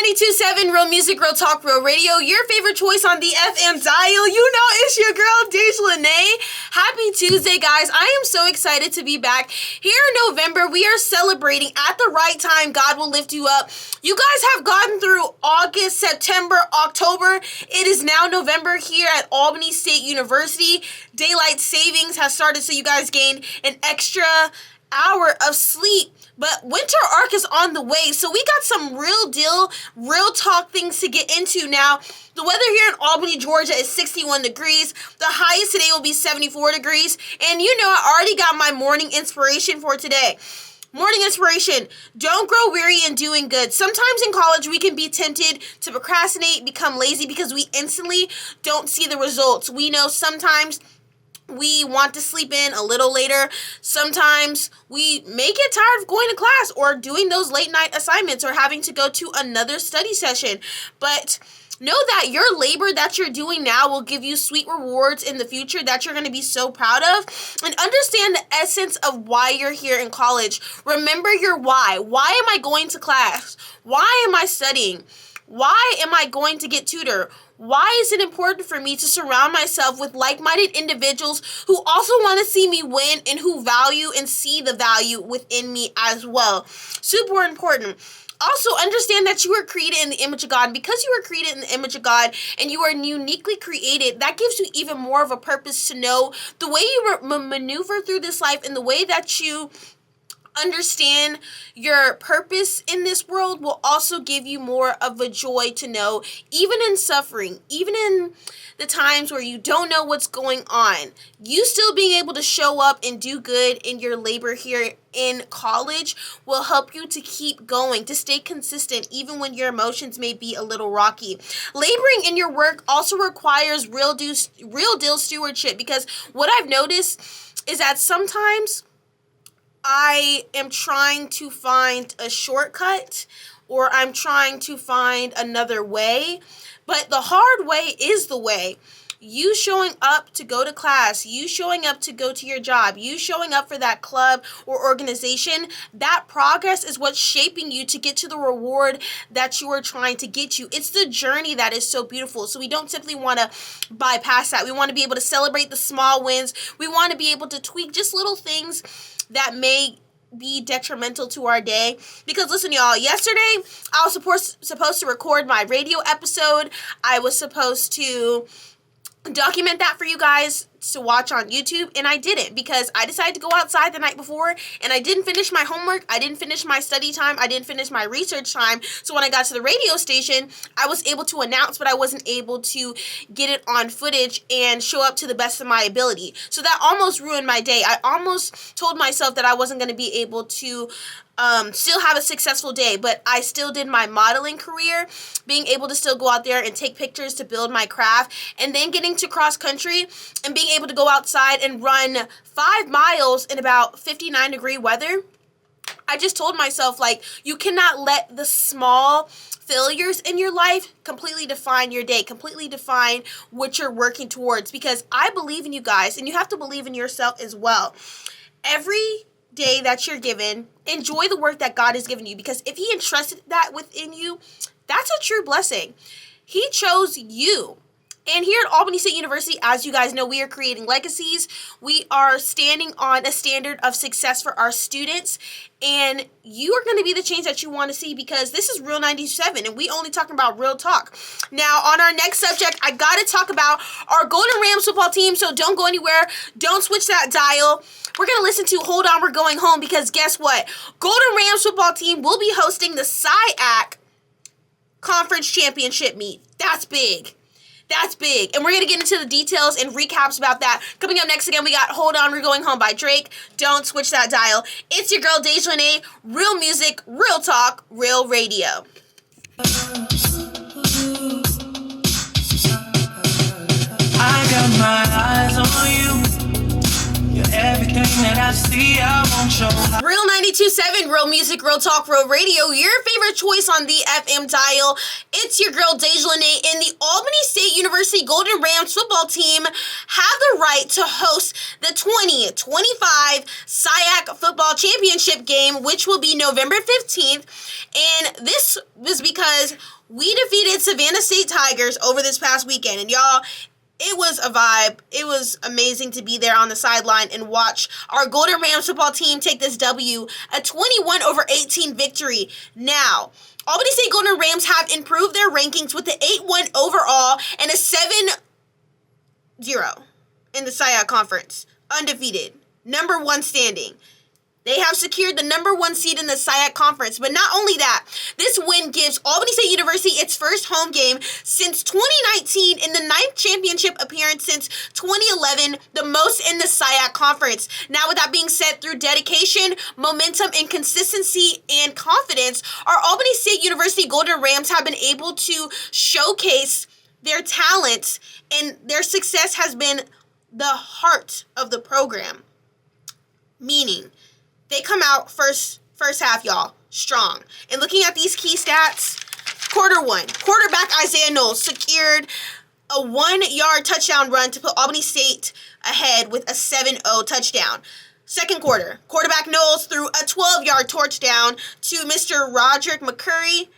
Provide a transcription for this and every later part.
98.27 Real Music, Real Talk, Real Radio. Your favorite choice on the FM dial. You know it's your girl, Deja Lene. Happy Tuesday, guys. I am so excited to be back. Here in November, we are celebrating at the right time. God will lift you up. You guys have gotten through August, September, October. It is now November here at Albany State University. Daylight savings has started, so you guys gained an extra hour of sleep. But winter arc is on the way, so we got some real deal, real talk things to get into now. The weather here in Albany, Georgia is 61 degrees. The highest today will be 74 degrees. And you know, I already got my morning inspiration for today. Morning inspiration. Don't grow weary in doing good. Sometimes in college, we can be tempted to procrastinate, become lazy because we instantly don't see the results. We know sometimes we want to sleep in a little later. Sometimes we may get tired of going to class or doing those late night assignments or having to go to another study session. But know that your labor that you're doing now will give you sweet rewards in the future that you're going to be so proud of. And understand the essence of why you're here in college. Remember your why. Why am I going to class? Why am I studying? Why am I going to get tutor? Why is it important for me to surround myself with like-minded individuals who also want to see me win and who value and see the value within me as well? Super important. Also, understand that you were created in the image of God. Because you were created in the image of God and you are uniquely created, that gives you even more of a purpose to know the way you maneuver through this life and the way that you understand your purpose in this world will also give you more of a joy to know, even in suffering, even in the times where you don't know what's going on, you still being able to show up and do good in your labor here in college will help you to keep going, to stay consistent, even when your emotions may be a little rocky. Laboring in your work also requires real deal stewardship, because what I've noticed is that sometimes I am trying to find a shortcut or I'm trying to find another way, but the hard way is the way. You showing up to go to class, you showing up to go to your job, you showing up for that club or organization, that progress is what's shaping you to get to the reward that you are trying to get you. It's the journey that is so beautiful. So we don't simply want to bypass that. We want to be able to celebrate the small wins. We want to be able to tweak just little things that may be detrimental to our day. Because listen, y'all, yesterday I was supposed to record my radio episode. I was supposed to document that for you guys to watch on YouTube, and I didn't, because I decided to go outside the night before and I didn't finish my homework, I didn't finish my study time, I didn't finish my research time. So when I got to the radio station, I was able to announce, but I wasn't able to get it on footage and show up to the best of my ability. So that almost ruined my day. I almost told myself that I wasn't going to be able to still have a successful day, but I still did my modeling career, being able to still go out there and take pictures to build my craft, and then getting to cross country and being able to go outside and run 5 miles in about 59-degree weather. I just told myself, like, you cannot let the small failures in your life completely define your day, completely define what you're working towards, because I believe in you guys, and you have to believe in yourself as well. Every day that you're given, enjoy the work that God has given you, because if He entrusted that within you, that's a true blessing. He chose you. And here at Albany State University, as you guys know, we are creating legacies. We are standing on a standard of success for our students. And you are going to be the change that you want to see, because this is Real 97 and we only talking about real talk. Now, on our next subject, I got to talk about our Golden Rams football team. So don't go anywhere. Don't switch that dial. We're going to listen to Hold On, We're Going Home, because guess what? Golden Rams football team will be hosting the SIAC Conference Championship meet. That's big. That's big. And we're going to get into the details and recaps about that. Coming up next, again, we got Hold On, We're Going Home by Drake. Don't switch that dial. It's your girl, Deja Lene. Real music, real talk, real radio. I got my eyes on you. Everything that I see, I want your heart. Real 92.7, Real Music, Real Talk, Real Radio, your favorite choice on the FM dial. It's your girl, Deja Lene, and the Albany State University Golden Rams football team have the right to host the 2025 SIAC Football Championship game, which will be November 15th. And this was because we defeated Savannah State Tigers over this past weekend. And y'all, it was a vibe. It was amazing to be there on the sideline and watch our Golden Rams football team take this W, a 21-18 victory. Now, Albany State Golden Rams have improved their rankings with the 8-1 overall and a 7-0 in the SIAC Conference. Undefeated. Number one standing. They have secured the number one seed in the SIAC Conference. But not only that, this win gives Albany State University its first home game since 2019 in the 9th championship appearance since 2011, the most in the SIAC Conference. Now, with that being said, through dedication, momentum, and consistency and confidence, our Albany State University Golden Rams have been able to showcase their talents, and their success has been the heart of the program. Meaning, they come out first half, y'all, strong. And looking at these key stats, quarter one, quarterback Isaiah Knowles secured a 1-yard touchdown run to put Albany State ahead with a 7-0 touchdown. Second quarter, quarterback Knowles threw a 12-yard touchdown to Mr. Roderick McCrary,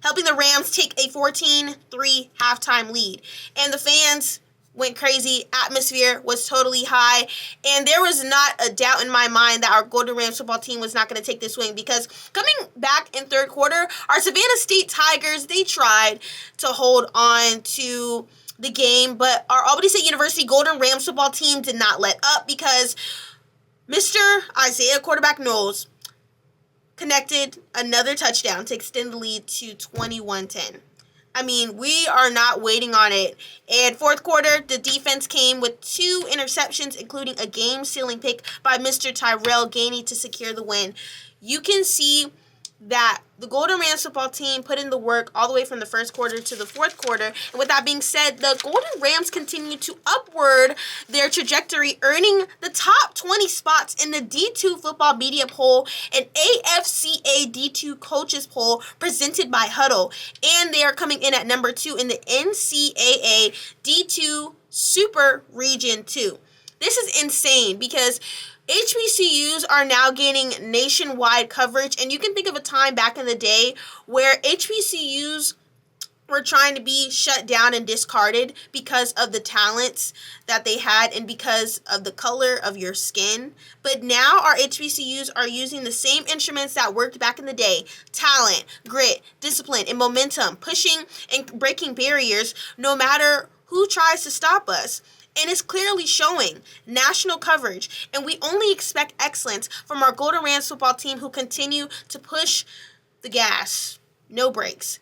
helping the Rams take a 14-3 halftime lead. And the fans went crazy. Atmosphere was totally high, and there was not a doubt in my mind that our Golden Rams football team was not going to take this win, because coming back in third quarter, our Savannah State Tigers, they tried to hold on to the game, but our Albany State University Golden Rams football team did not let up, because Mr. Isaiah quarterback Knowles connected another touchdown to extend the lead to 21-10. I mean, we are not waiting on it. And fourth quarter, the defense came with 2 interceptions, including a game-sealing pick by Mr. Tyrell Gainey to secure the win. You can see that the Golden Rams football team put in the work all the way from the first quarter to the fourth quarter. And with that being said, the Golden Rams continue to upward their trajectory, earning the top 20 spots in the D2 Football Media Poll and AFCA D2 Coaches Poll presented by Huddle. And they are coming in at number 2 in the NCAA D2 Super Region 2. This is insane, because HBCUs are now gaining nationwide coverage, and you can think of a time back in the day where HBCUs were trying to be shut down and discarded because of the talents that they had and because of the color of your skin. But now our HBCUs are using the same instruments that worked back in the day: talent, grit, discipline, and momentum, pushing and breaking barriers no matter who tries to stop us. And it's clearly showing national coverage. And we only expect excellence from our Golden Rams football team, who continue to push the gas, no brakes,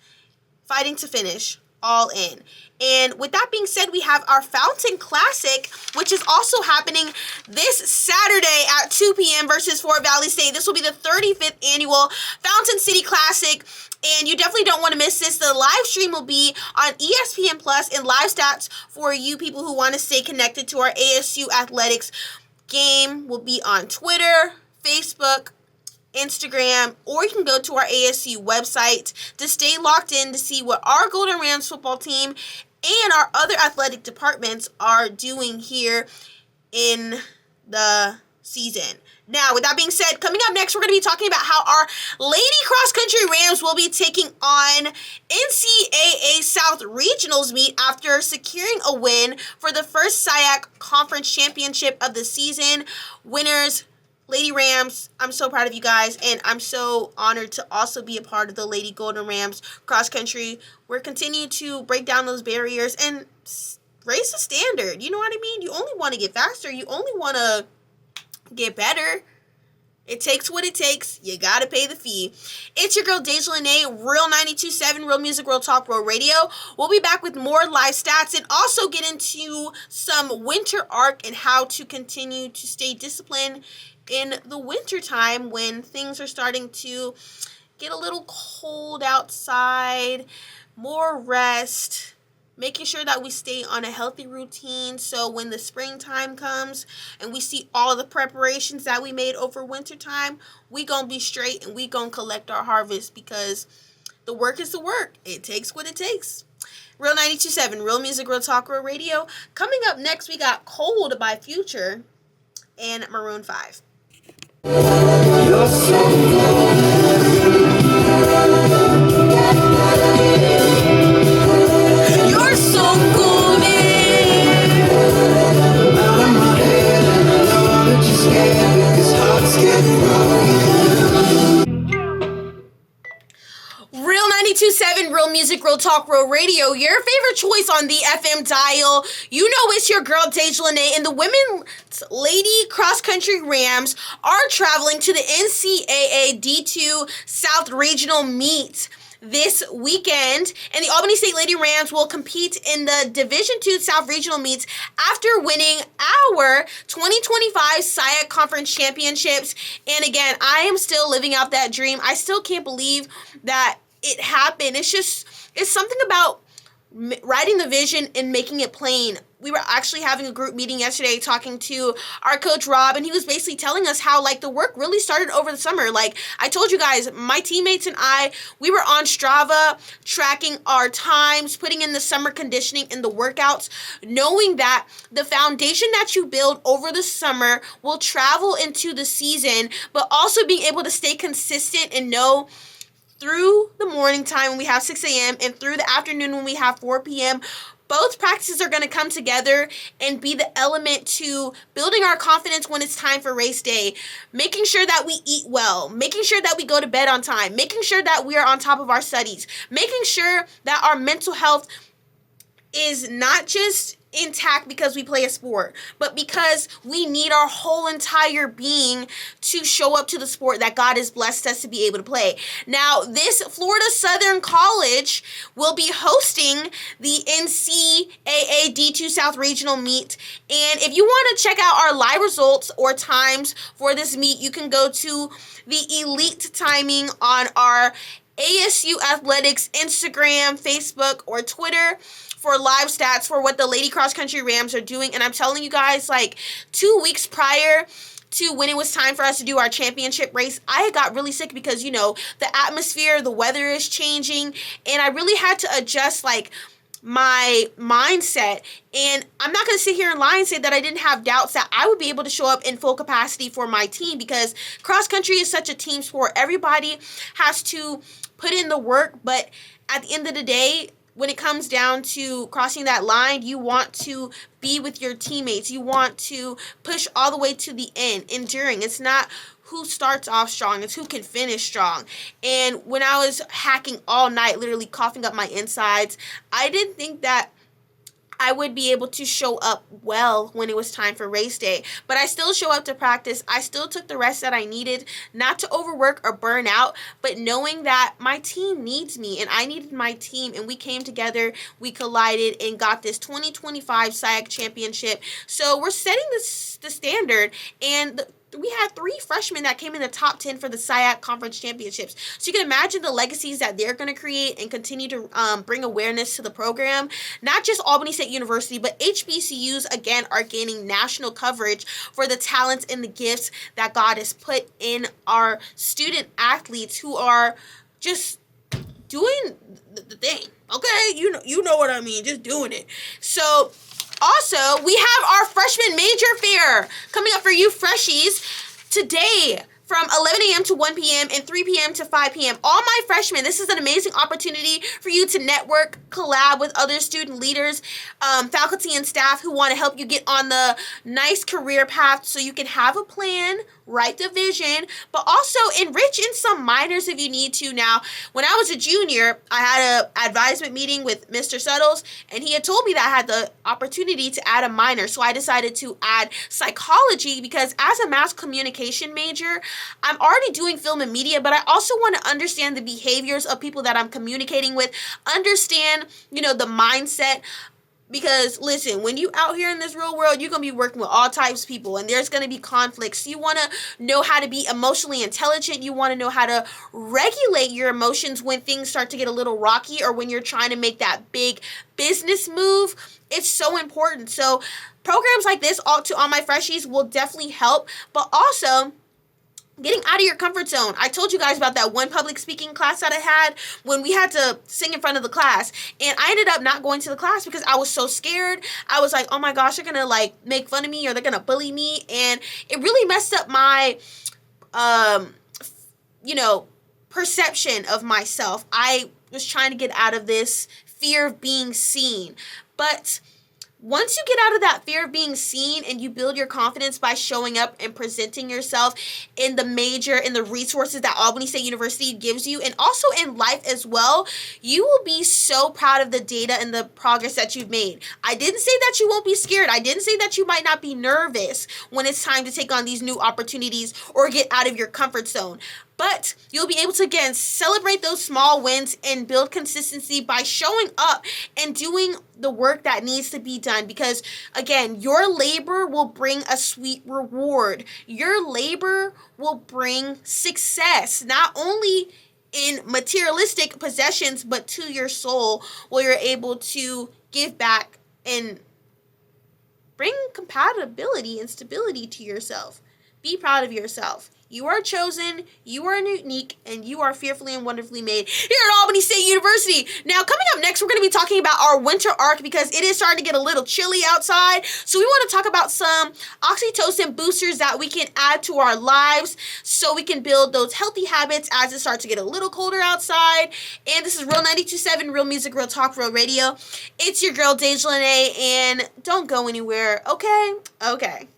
fighting to finish, all in. And with that being said, we have our Fountain Classic, which is also happening this Saturday at 2 p.m. versus Fort Valley State. This will be the 35th annual Fountain City Classic, and you definitely don't want to miss this. The live stream will be on ESPN Plus and live stats for you people who want to stay connected to our ASU athletics. Game will be on Twitter, Facebook, Instagram, or you can go to our ASU website to stay locked in to see what our Golden Rams football team and our other athletic departments are doing here in the season. Now, with that being said, coming up next, we're going to be talking about how our Lady Cross Country Rams will be taking on NCAA South Regionals meet after securing a win for the first SIAC Conference Championship of the season. Winners, Lady Rams, I'm so proud of you guys, and I'm so honored to also be a part of the Lady Golden Rams cross country. We're continuing to break down those barriers and raise the standard. You know what I mean? You only want to get faster. You only want to get better. It takes what it takes. You gotta pay the fee. It's your girl Deja Lene, Real 92.7, Real Music, Real Talk, Real Radio. We'll be back with more live stats and also get into some winter arc and how to continue to stay disciplined in the winter time when things are starting to get a little cold outside. More rest, making sure that we stay on a healthy routine so when the springtime comes and we see all the preparations that we made over wintertime, we gonna be straight and we gonna collect our harvest because the work is the work. It takes what it takes. Real 92.7, Real Music, Real Talk, Real Radio. Coming up next, we got Cold by Future and Maroon 5. You're so You're so cool, man. out of my head, and I know that you're scared because hearts get broken. Real 92.7, Real Music, Real Talk, Real Radio. Your favorite choice on the FM dial. You know it's your girl, Deja Lene, and the women's Lady Cross Country Rams are traveling to the NCAA D2 South Regional Meet this weekend, and the Albany State Lady Rams will compete in the Division II South Regional Meets after winning our 2025 SIAC Conference Championships. And again, I am still living out that dream. I still can't believe that it happened. It's something about writing the vision and making it plain. We were actually having a group meeting yesterday talking to our coach Rob, and he was basically telling us how like the work really started over the summer. Like I told you guys, my teammates and I, we were on Strava tracking our times, putting in the summer conditioning and the workouts, knowing that the foundation that you build over the summer will travel into the season, but also being able to stay consistent and know through the morning time when we have 6 a.m. and through the afternoon when we have 4 p.m., both practices are going to come together and be the element to building our confidence when it's time for race day, making sure that we eat well, making sure that we go to bed on time, making sure that we are on top of our studies, making sure that our mental health is not just intact because we play a sport, but because we need our whole entire being to show up to the sport that God has blessed us to be able to play. Now, this Florida Southern College will be hosting the NCAA D2 South Regional Meet, and if you want to check out our live results or times for this meet, you can go to the elite timing on our ASU Athletics Instagram, Facebook, or Twitter for live stats for what the Lady Cross Country Rams are doing. And I'm telling you guys, like 2 weeks prior to when it was time for us to do our championship race, I got really sick because, you know, the atmosphere, the weather is changing, and I really had to adjust like my mindset. And I'm not going to sit here and lie and say that I didn't have doubts that I would be able to show up in full capacity for my team, because cross country is such a team sport. Everybody has to put in the work, but at the end of the day, when it comes down to crossing that line, you want to be with your teammates. You want to push all the way to the end, enduring. It's not who starts off strong, it's who can finish strong. And when I was hacking all night, literally coughing up my insides, I didn't think that I would be able to show up well when it was time for race day. But I still show up to practice. I still took the rest that I needed, not to overwork or burn out, but knowing that my team needs me and I needed my team, and we came together, we collided, and got this 2025 SIAC championship. So we're setting the standard, and we had 3 freshmen that came in the top 10 for the SIAC Conference Championships. So you can imagine the legacies that they're going to create and continue to bring awareness to the program. Not just Albany State University, but HBCUs, again, are gaining national coverage for the talents and the gifts that God has put in our student athletes who are just doing the thing, okay? You know what I mean, just doing it. So also, we have our freshman major fair coming up for you freshies today from 11 a.m. to 1 p.m. and 3 p.m. to 5 p.m. All my freshmen, this is an amazing opportunity for you to network, collab with other student leaders, faculty and staff who want to help you get on the nice career path so you can have a plan, write the vision, but also enrich in some minors if you need to. Now, when I was a junior, I had an advisement meeting with Mr. Suttles, and he had told me that I had the opportunity to add a minor, so I decided to add psychology because as a mass communication major, I'm already doing film and media, but I also want to understand the behaviors of people that I'm communicating with, understand, the mindset, Because listen, when you out here in this real world, you're going to be working with all types of people, and there's going to be conflicts. You want to know how to be emotionally intelligent. You want to know how to regulate your emotions when things start to get a little rocky, or when you're trying to make that big business move. It's so important. So programs like this, to all my freshies, will definitely help. But also, getting out of your comfort zone. I told you guys about that one public speaking class that I had when we had to sing in front of the class. And I ended up not going to the class because I was so scared. I was like, oh my gosh, they're going to like make fun of me, or they're going to bully me. And it really messed up my, perception of myself. I was trying to get out of this fear of being seen. But once you get out of that fear of being seen and you build your confidence by showing up and presenting yourself in the resources that Albany State University gives you, and also in life as well, you will be so proud of the data and the progress that you've made. I didn't say that you won't be scared. I didn't say that you might not be nervous when it's time to take on these new opportunities or get out of your comfort zone. But you'll be able to, again, celebrate those small wins and build consistency by showing up and doing the work that needs to be done. Because, again, your labor will bring a sweet reward. Your labor will bring success, not only in materialistic possessions, but to your soul, where you're able to give back and bring compatibility and stability to yourself. Be proud of yourself. You are chosen, you are unique, and you are fearfully and wonderfully made here at Albany State University. Now, coming up next, we're going to be talking about our winter arc, because it is starting to get a little chilly outside. So we want to talk about some oxytocin boosters that we can add to our lives so we can build those healthy habits as it starts to get a little colder outside. And this is Real 92.7, Real Music, Real Talk, Real Radio. It's your girl, Deja Lene, and don't go anywhere, okay? Okay.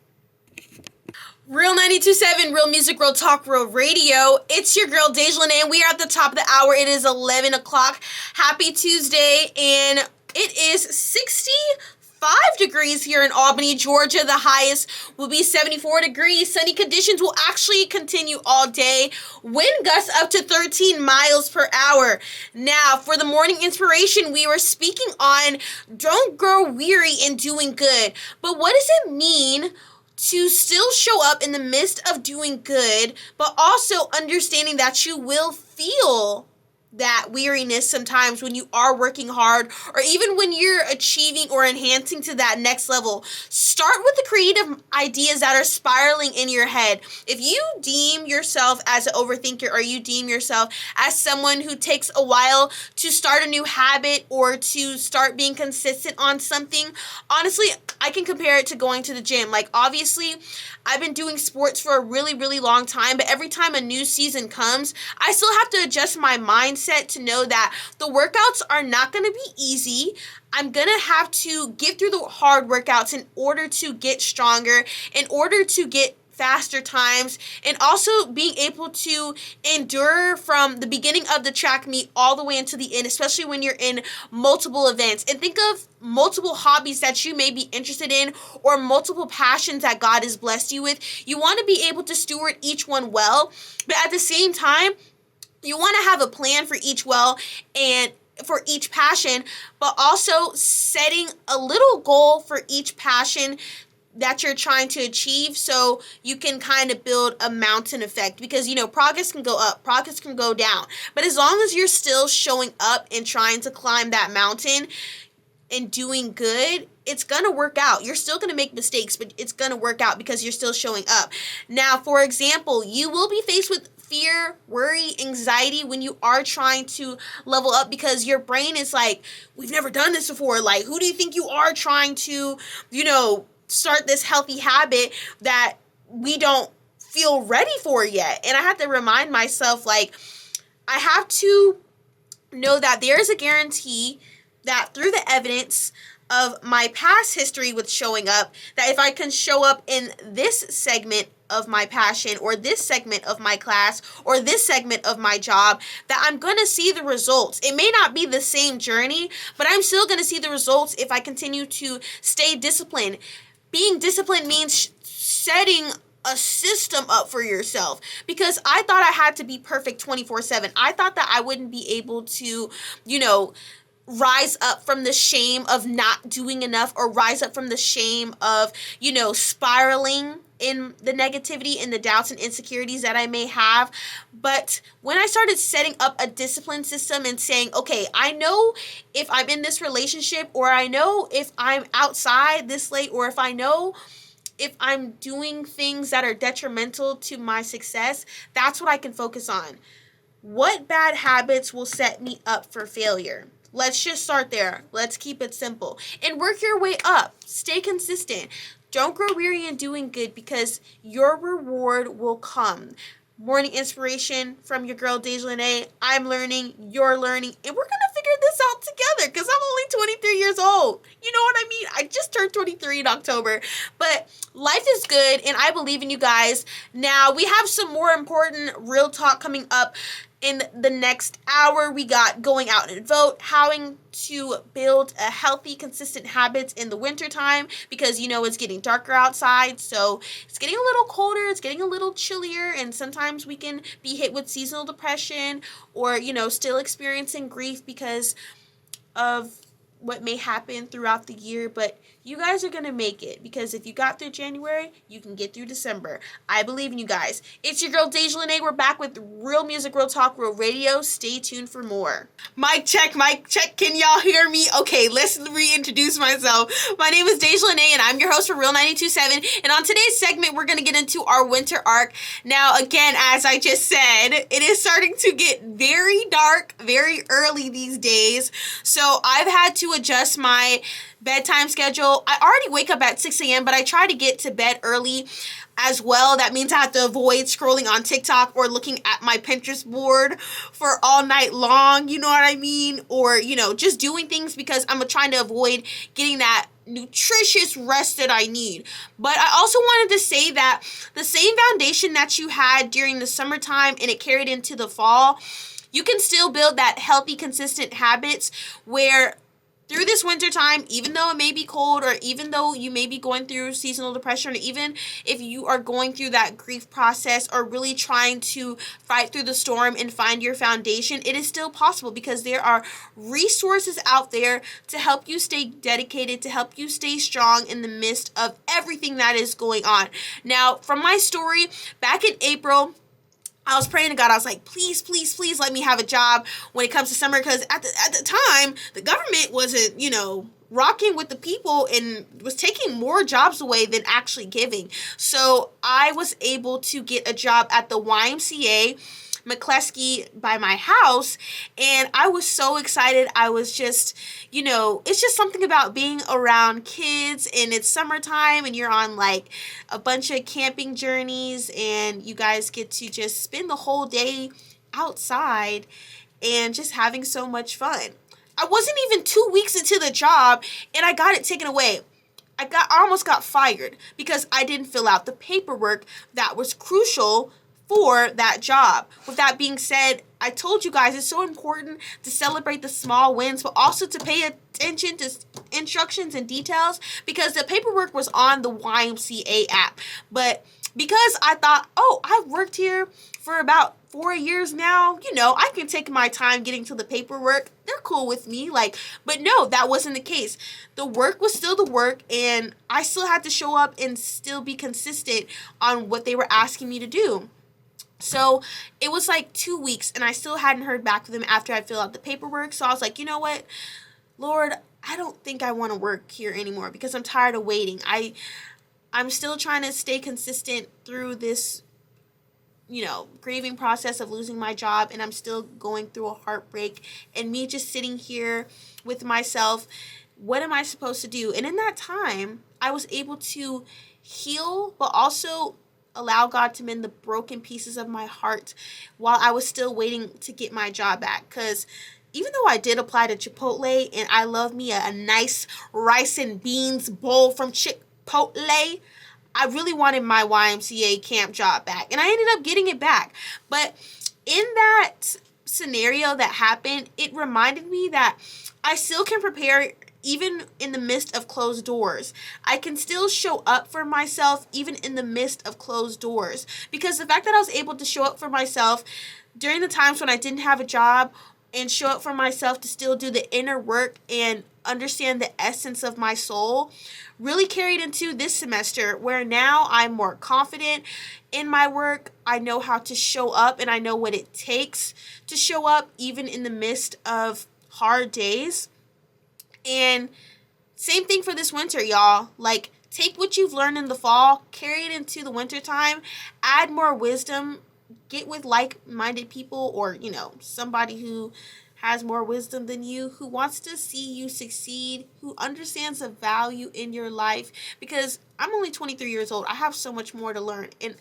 Real 92.7, Real Music, Real Talk, Real Radio. It's your girl, Deja Lene, and we are at the top of the hour. It is 11 o'clock. Happy Tuesday, and it is 65 degrees here in Albany, Georgia. The highest will be 74 degrees. Sunny conditions will actually continue all day. Wind gusts up to 13 miles per hour. Now, for the morning inspiration, we were speaking on don't grow weary in doing good. But what does it mean to still show up in the midst of doing good, but also understanding that you will feel that weariness sometimes when you are working hard, or even when you're achieving or enhancing to that next level? Start with the creative ideas that are spiraling in your head. If you deem yourself as an overthinker, or you deem yourself as someone who takes a while to start a new habit or to start being consistent on something, honestly, I can compare it to going to the gym. Like, obviously, I've been doing sports for a really, really long time, but every time a new season comes, I still have to adjust my mindset to know that the workouts are not going to be easy. I'm going to have to get through the hard workouts in order to get stronger, in order to get faster times, and also being able to endure from the beginning of the track meet all the way into the end, especially when you're in multiple events. And think of multiple hobbies that you may be interested in, or multiple passions that God has blessed you with. You want to be able to steward each one well, but at the same time, you want to have a plan for each and for each passion, but also setting a little goal for each passion that you're trying to achieve, so you can kind of build a mountain effect. Because, progress can go up, progress can go down, but as long as you're still showing up and trying to climb that mountain and doing good, it's gonna work out. You're still gonna make mistakes, but it's gonna work out because you're still showing up. Now, for example, you will be faced with fear, worry, anxiety when you are trying to level up, because your brain is like, we've never done this before. Like, who do you think you are, trying to, start this healthy habit that we don't feel ready for yet? And I have to remind myself, like, I have to know that there's a guarantee that through the evidence of my past history with showing up, that if I can show up in this segment of my passion, or this segment of my class, or this segment of my job, that I'm going to see the results. It may not be the same journey, but I'm still going to see the results if I continue to stay disciplined. Being disciplined means setting a system up for yourself, because I thought I had to be perfect 24/7. I thought that I wouldn't be able to, rise up from the shame of not doing enough, or rise up from the shame of, spiraling in the negativity and the doubts and insecurities that I may have. But when I started setting up a discipline system and saying, okay, I know if I'm in this relationship, or I know if I'm outside this late, or if I know if I'm doing things that are detrimental to my success, that's what I can focus on. What bad habits will set me up for failure? Let's just start there. Let's keep it simple. And work your way up. Stay consistent. Don't grow weary in doing good, because your reward will come. Morning inspiration from your girl Deja Lene. I'm learning, you're learning, and we're going to figure this out together, because I'm only 23 years old. You know what I mean? I just turned 23 in October. But life is good, and I believe in you guys. Now, we have some more important real talk coming up in the next hour. We got going out and vote, how to build a healthy, consistent habits in the wintertime, because it's getting darker outside, so it's getting a little colder, it's getting a little chillier, and sometimes we can be hit with seasonal depression, or still experiencing grief because of what may happen throughout the year. But you guys are gonna make it, because if you got through January, you can get through December. I believe in you guys. It's your girl Deja Lene. We're back with real music, real talk, real radio. Stay tuned for more. Mic check, mic check. Can y'all hear me? Okay, let's reintroduce myself. My name is Deja Lene, and I'm your host for Real 92.7. And on today's segment, we're gonna get into our winter arc. Now, again, as I just said, it is starting to get very dark, very early these days. So I've had to adjust my bedtime schedule. I already wake up at 6 a.m., but I try to get to bed early as well. That means I have to avoid scrolling on TikTok or looking at my Pinterest board for all night long, you know what I mean? Or, just doing things because I'm trying to avoid getting that nutritious rest that I need. But I also wanted to say that the same foundation that you had during the summertime and it carried into the fall, you can still build that healthy, consistent habits where through this winter time, even though it may be cold, or even though you may be going through seasonal depression, or even if you are going through that grief process, or really trying to fight through the storm and find your foundation, it is still possible, because there are resources out there to help you stay dedicated, to help you stay strong in the midst of everything that is going on. Now, from my story, back in April, I was praying to God. I was like, please, please, please let me have a job when it comes to summer. Because at the time, the government wasn't, rocking with the people and was taking more jobs away than actually giving. So I was able to get a job at the YMCA, McCleskey, by my house, and I was so excited. I was just, it's just something about being around kids, and it's summertime, and you're on like a bunch of camping journeys, and you guys get to just spend the whole day outside and just having so much fun. I wasn't even 2 weeks into the job, and I got it taken away. I almost got fired because I didn't fill out the paperwork that was crucial for that job. With that being said, I told you guys it's so important to celebrate the small wins, but also to pay attention to instructions and details, because the paperwork was on the YMCA app. But because I thought, I've worked here for about 4 years now, I can take my time getting to the paperwork. They're cool with me. But no, that wasn't the case. The work was still the work, and I still had to show up and still be consistent on what they were asking me to do. So it was like 2 weeks, and I still hadn't heard back from them after I filled out the paperwork. So I was like, you know what, Lord, I don't think I want to work here anymore, because I'm tired of waiting. I'm still trying to stay consistent through this, grieving process of losing my job, and I'm still going through a heartbreak, and me just sitting here with myself. What am I supposed to do? And in that time, I was able to heal, but also allow God to mend the broken pieces of my heart while I was still waiting to get my job back. Because even though I did apply to Chipotle, and I love me a nice rice and beans bowl from Chipotle, I really wanted my YMCA camp job back, and I ended up getting it back. But in that scenario that happened, it reminded me that I still can prepare even in the midst of closed doors. I can still show up for myself even in the midst of closed doors. Because the fact that I was able to show up for myself during the times when I didn't have a job, and show up for myself to still do the inner work and understand the essence of my soul really carried into this semester, where now I'm more confident in my work. I know how to show up and I know what it takes to show up even in the midst of hard days. And same thing for this winter, y'all. Like, take what you've learned in the fall, carry it into the winter time, add more wisdom, get with like-minded people, or, somebody who has more wisdom than you, who wants to see you succeed, who understands the value in your life. Because I'm only 23 years old. I have so much more to learn. And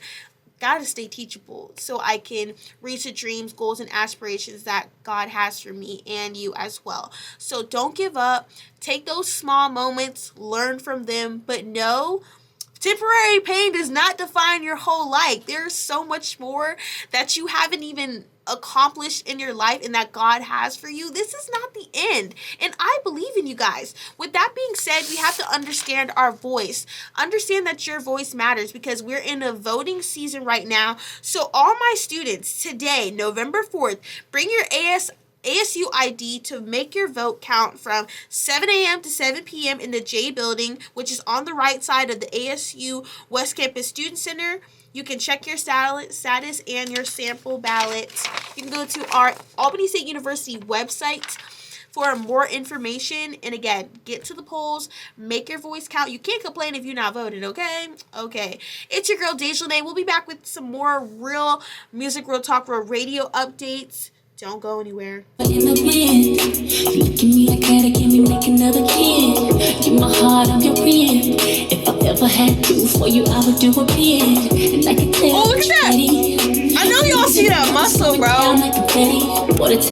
gotta stay teachable so I can reach the dreams, goals, and aspirations that God has for me and you as well. So don't give up. Take those small moments, learn from them, but know temporary pain does not define your whole life. There's so much more that you haven't even accomplished in your life and that God has for you. This is not the end. And I believe in you guys. With that being said, we have to understand our voice. Understand that your voice matters, because we're in a voting season right now. So all my students today, November 4th, bring your ASU ID to make your vote count from 7 a.m. to 7 p.m. in the J building, which is on the right side of the ASU West Campus Student Center. You can check your status and your sample ballots. You can go to our Albany State University website for more information. And again, get to the polls, make your voice count. You can't complain if you're not voted, okay? Okay. It's your girl, Deja Lene. We'll be back with some more real music, real talk, real radio updates. Don't go anywhere. In the wind, you look at me like that, can we make another kid? Give my heart, I'm your friend. If I ever had to for you, I would do a bid. And like a clear, oh, look at that! I know y'all see that muscle, bro.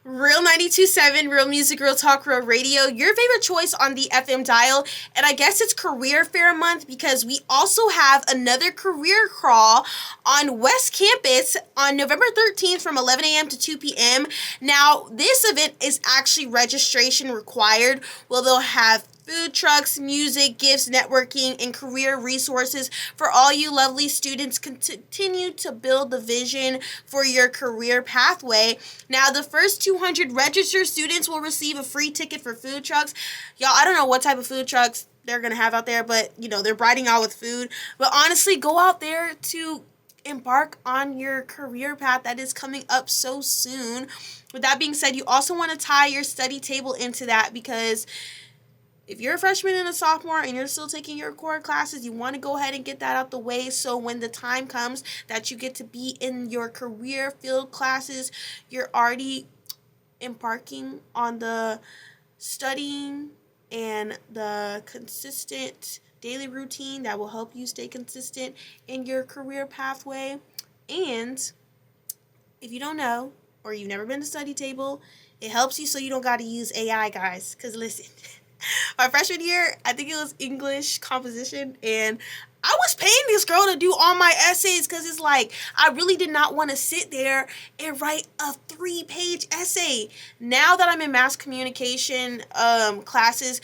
Real 92.7, Real Music, Real Talk, Real Radio, your favorite choice on the FM dial. And I guess it's Career Fair Month because we also have another career crawl on West Campus on November 13th from 11 a.m. to 2 p.m. Now, this event is actually registration required. Well, they'll have food trucks, music, gifts, networking, and career resources for all you lovely students. Continue to build the vision for your career pathway. Now, the first 200 registered students will receive a free ticket for food trucks. Y'all, I don't know what type of food trucks they're going to have out there, but, they're biting out with food. But honestly, go out there to embark on your career path that is coming up so soon. With that being said, you also want to tie your study table into that because if you're a freshman and a sophomore and you're still taking your core classes, you want to go ahead and get that out the way so when the time comes that you get to be in your career field classes, you're already embarking on the studying and the consistent daily routine that will help you stay consistent in your career pathway. And if you don't know or you've never been to study table, it helps you so you don't got to use AI, guys. Because listen, my freshman year, I think it was English composition, and I was paying this girl to do all my essays because it's like I really did not want to sit there and write a 3-page essay. Now that I'm in mass communication classes,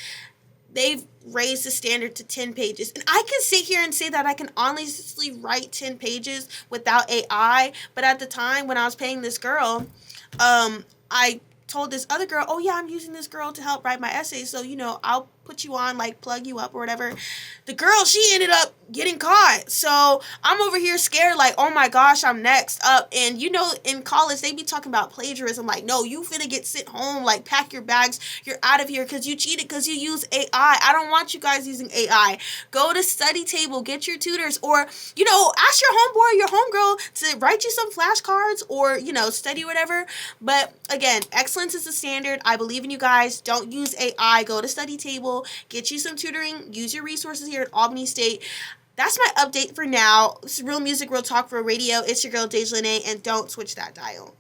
they've raised the standard to 10 pages. And I can sit here and say that I can honestly write 10 pages without AI, but at the time when I was paying this girl, I told this other girl, oh yeah, I'm using this girl to help write my essay, so I'll put you on, like plug you up or whatever. The girl, she ended up getting caught, so I'm over here scared like, oh my gosh, I'm next up. And in college they be talking about plagiarism, like, no, you finna get sent home, like pack your bags, you're out of here because you cheated because you use AI. I don't want you guys using AI. Go to study table, get your tutors, or ask your homeboy, your homegirl to write you some flashcards or study whatever. But again, excellence is the standard. I believe in you guys. Don't use AI. Go to study table, get you some tutoring, use your resources here at Albany State. That's my update for now. This is Real Music, Real Talk, Real Radio. It's your girl, Deja Lene, and don't switch that dial.